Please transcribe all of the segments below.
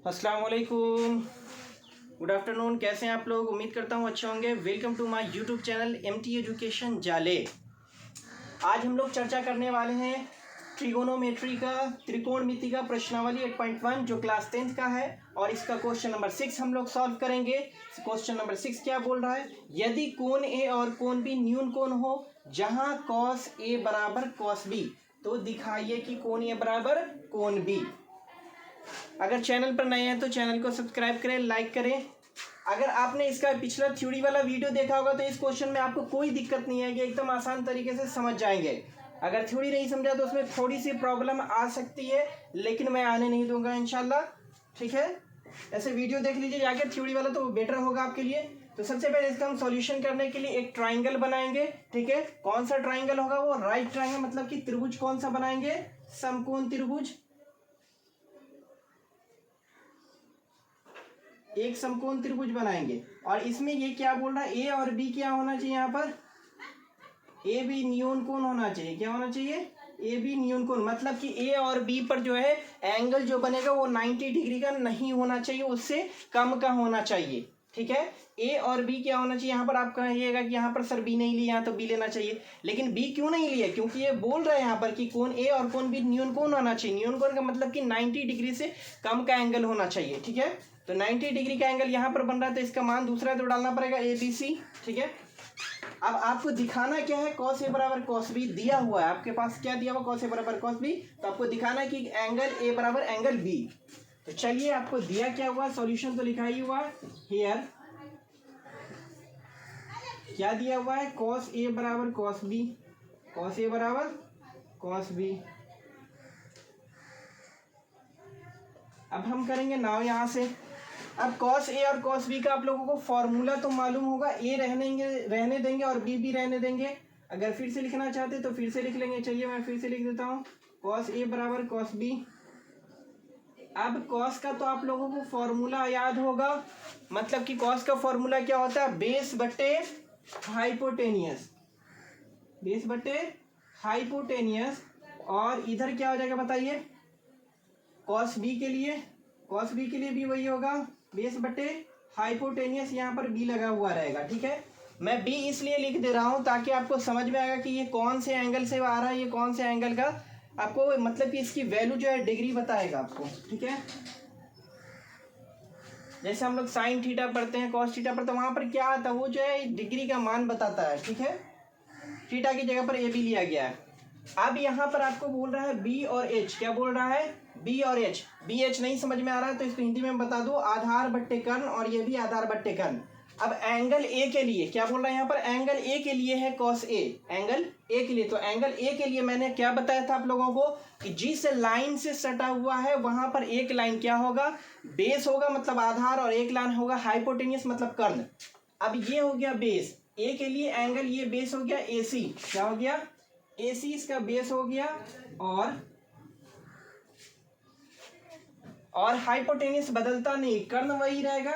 अस्सलाम वालेकुम, good afternoon. कैसे हैं आप लोग? उम्मीद करता हूँ अच्छे होंगे। Welcome to my YouTube channel MT education जाले। आज हम लोग चर्चा करने वाले हैं ट्रिगोनोमेट्री का, त्रिकोणमिति का प्रश्नावली 8.1 जो क्लास 10th का है, और इसका क्वेश्चन नंबर 6 हम लोग सॉल्व करेंगे। क्वेश्चन नंबर 6 क्या बोल रहा है? यदि कोण ए और कोण बी न्यून कोण हो जहाँ कॉस ए बराबर कॉस बी, तो दिखाइए कि कोण ए बराबर कोण बी। अगर चैनल पर नए हैं तो चैनल को सब्सक्राइब करें, लाइक करें। अगर आपने इसका पिछला थ्योरी वाला वीडियो देखा होगा तो इस क्वेश्चन में आपको कोई दिक्कत नहीं आएगी, एकदम आसान तरीके से समझ जाएंगे। अगर थ्योरी नहीं समझा तो उसमें थोड़ी सी प्रॉब्लम आ सकती है, लेकिन मैं आने नहीं दूंगा इंशाल्लाह। ठीक है, ऐसे वीडियो देख लीजिए जाके थ्योरी वाला, तो बेटर होगा आपके लिए। तो सबसे पहले इसका हम सॉल्यूशन करने के लिए एक ट्राइंगल बनाएंगे। ठीक है, कौन सा ट्राइंगल होगा? वो राइट ट्राइंगल, मतलब कि त्रिभुज कौन सा बनाएंगे? समकोण त्रिभुज। एक समकोण त्रिभुज बनाएंगे, और इसमें ये क्या बोल रहा है? ए और बी क्या होना चाहिए? यहाँ पर ए बी न्यून कोण होना चाहिए। क्या होना चाहिए? ए बी न्यून कोण, मतलब कि ए और बी पर जो है एंगल जो बनेगा वो 90 डिग्री का नहीं होना चाहिए, उससे कम का होना चाहिए। ठीक है, ए और बी क्या होना चाहिए? यहाँ पर आप कहिएगा कि यहाँ पर सर बी नहीं लिया, यहाँ तो बी लेना चाहिए। लेकिन बी क्यों नहीं लिया? क्योंकि ये बोल रहा है यहाँ पर कि कोण ए और कोण बी न्यून कोण होना चाहिए। न्यून कोण का मतलब कि 90 डिग्री से कम का एंगल होना चाहिए। ठीक है, तो 90 डिग्री का एंगल यहाँ पर बन रहा है, तो इसका मान दूसरा तो डालना पड़ेगा ABC। ठीक है, अब आपको दिखाना क्या है? कॉस ए बराबर कॉस बी दिया हुआ है आपके पास। क्या दिया हुआ? कॉस ए बराबर कॉस बी। तो आपको दिखाना है कि एंगल ए बराबर एंगल बी। तो चलिए, आपको दिया क्या हुआ? सॉल्यूशन तो लिखा ही हुआ हियर। क्या दिया हुआ है? कॉस ए बराबर कॉस बी, कॉस ए बराबर कॉस बी। अब हम करेंगे नाउ यहाँ से। अब कॉस ए और कॉस बी का आप लोगों को फॉर्मूला तो मालूम होगा। ए रहने देंगे और बी भी रहने देंगे। अगर फिर से लिखना चाहते तो फिर से लिख लेंगे। चलिए, मैं फिर से लिख देता हूँ, कॉस ए बराबर कॉस बी। अब कॉस का तो आप लोगों को फॉर्मूला याद होगा, मतलब कि कॉस का फॉर्मूला क्या होता है? बेस बटे हाइपोटेनियस, बेस बटे हाइपोटेनियस। और इधर क्या हो जाएगा बताइए? कॉस बी के लिए, कॉस बी के लिए भी वही होगा, बेस बटे हाइपोटेनियस। यहाँ पर बी लगा हुआ रहेगा। ठीक है, मैं बी इसलिए लिख दे रहा हूँ ताकि आपको समझ में आएगा कि ये कौन से एंगल से आ रहा है, ये कौन से एंगल का आपको, मतलब कि इसकी वैल्यू जो है डिग्री बताएगा आपको। ठीक है, जैसे हम लोग साइन थीटा पढ़ते हैं, कॉस थीटा पढ़ते हैं, वहां पर क्या आता है? वो जो है डिग्री का मान बताता है। ठीक है, थीटा की जगह पर ए बी लिया गया है। अब यहाँ पर आपको बोल रहा है बी और एच। क्या बोल रहा है? बी और एच। बी एच नहीं समझ में आ रहा है तो इसको हिंदी में बता दो, आधार बट्टे कर्ण, और ये भी आधार बट्टे कर्ण। अब एंगल ए के लिए क्या बोल रहा है? यहाँ पर एंगल ए के लिए है कॉस ए, एंगल ए के लिए। तो एंगल ए के लिए मैंने क्या बताया था आप लोगों को कि जिस लाइन से सटा हुआ है वहां पर एक लाइन क्या होगा? बेस होगा, मतलब आधार, और एक लाइन होगा हाइपोटेनियस, मतलब कर्ण। अब ये हो गया बेस ए के लिए एंगल, ये बेस हो गया AC। क्या हो गया? AC इसका बेस हो गया, और हाइपोटेनियस बदलता नहीं, कर्ण वही रहेगा,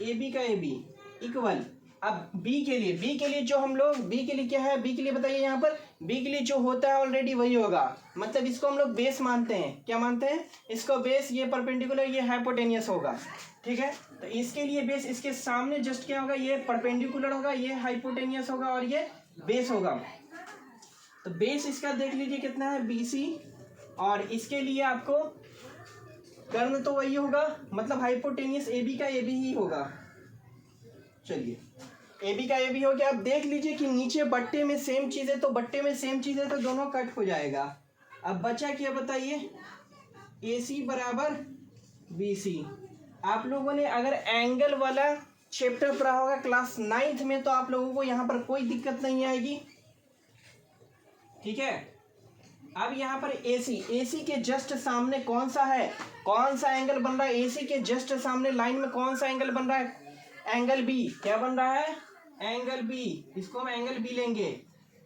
AB का AB इक्वल। अब B के लिए जो हम लोग, B के लिए क्या है? B के लिए बताइए, यहाँ पर B के लिए जो होता है ऑलरेडी वही होगा, मतलब इसको हम लोग बेस मानते हैं। क्या मानते हैं? इसको बेस, ये परपेंडिकुलर, ये हाइपोटेनियस होगा। ठीक है, तो इसके लिए बेस, इसके सामने जस्ट क्या होगा? ये परपेंडिकुलर होगा, ये हाइपोटेनियस होगा, और ये बेस होगा। तो बेस इसका देख लीजिए कितना है? BC। और इसके लिए आपको कर्ण तो वही होगा, मतलब हाइपोटेनियस AB का AB ही होगा। चलिए, AB का AB हो गया। अब देख लीजिए कि नीचे बट्टे में सेम चीज है, तो बट्टे में सेम चीज है तो दोनों कट हो जाएगा। अब बचा क्या बताइए? AC बराबर BC। आप लोगों ने अगर एंगल वाला चैप्टर पढ़ा होगा क्लास 9th में, तो आप लोगों को यहाँ पर कोई दिक्कत नहीं आएगी। ठीक है, अब यहाँ पर AC के जस्ट सामने कौन सा है? कौन सा एंगल बन रहा है? AC के जस्ट सामने लाइन में कौन सा एंगल बन रहा है? Angle B। क्या बन रहा है? Angle B। इसको हम एंगल B लेंगे।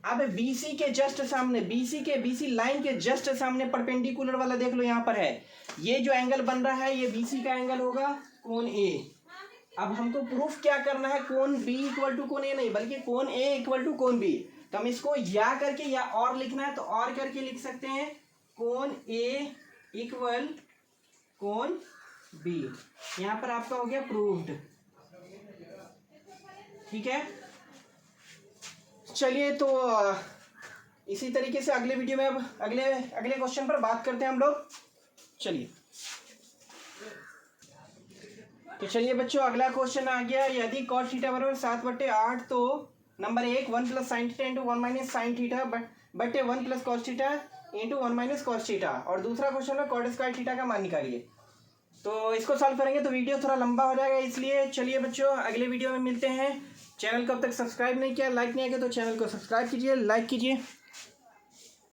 अब BC के जस्ट सामने, BC लाइन के जस्ट सामने परपेंडिकुलर वाला देख लो, यहाँ पर है, ये जो एंगल बन रहा है ये BC का एंगल होगा, कोण A। अब हमको प्रूफ क्या करना है? कोण B इक्वल टू कोण A नहीं, बल्कि कोण A इक्वल टू कोण B। तो हम इसको या करके, या और लिखना है तो और करके लिख सकते हैं, कोण A इक्वल कोण बी। यहाँ पर आपका हो गया प्रूव्ड। ठीक है, चलिए तो इसी तरीके से अगले वीडियो में अब अगले अगले क्वेश्चन पर बात करते हैं हम लोग। चलिए तो चलिए बच्चों, अगला क्वेश्चन आ गया, यदि cos थीटा बराबर 7/8, तो number 1 1 + sin theta into 1 - sin theta बटे 1 + cos theta into 1 - cos theta, और दूसरा क्वेश्चन है cot स्क्वायर थीटा का मान निकालिए। तो इसको सॉल्व करेंगे तो वीडियो थोड़ा लंबा हो जाएगा, इसलिए चलिए बच्चों अगले वीडियो में मिलते हैं। चैनल को अब तक सब्सक्राइब नहीं किया, लाइक नहीं किया तो चैनल को सब्सक्राइब कीजिए, लाइक कीजिए।